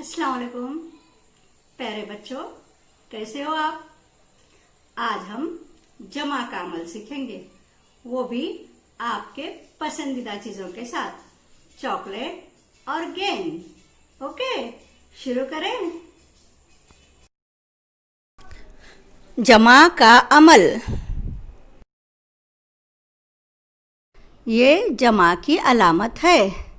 अस्सलाम वालेकुम प्यारे बच्चों, कैसे हो आप। आज हम जमा का अमल सीखेंगे, वो भी आपके पसंदीदा चीजों के साथ, चॉकलेट और गेंद। ओके, शुरू करें। जमा का अमल। ये जमा की अलामत है।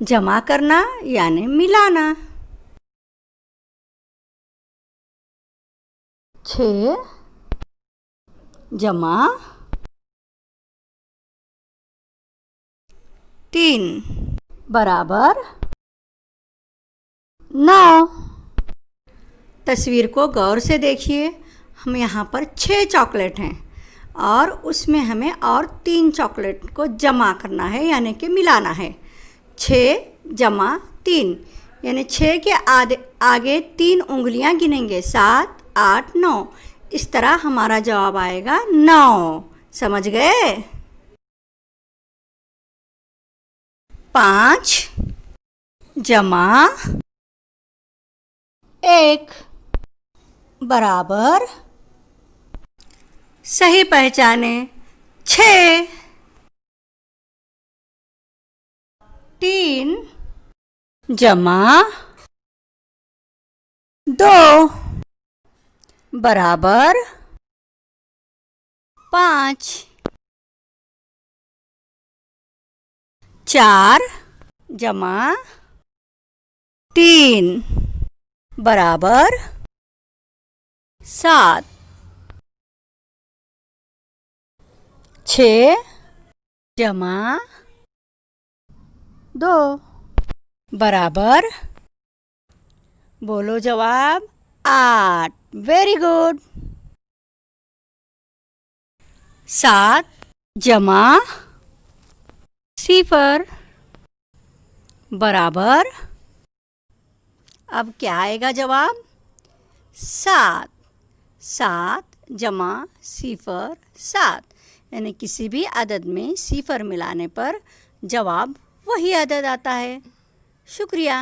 जमा करना यानी मिलाना। 6 जमा 3 बराबर 9। तस्वीर को गौर से देखिए। हम यहाँ पर 6 चॉकलेट हैं और उसमें हमें और 3 चॉकलेट को जमा करना है, यानी कि मिलाना है। 6 जमा 3 यानी 6 के आगे 3 उंगलियां गिनेंगे, 7 8 9। इस तरह हमारा जवाब आएगा 9। समझ गए। 5 जमा 1 बराबर, सही पहचाने, 6। 3 जमा 2 बराबर 5। 4 जमा 3 बराबर 7। 6 जमा 2 बराबर, बोलो जवाब, 8। Very good. 7 जमा 0 बराबर, अब क्या आएगा जवाब, 7। 7 जमा 0 7, यानी किसी भी अदद में 0 मिलाने पर जवाब वही अदद आता है। शुक्रिया।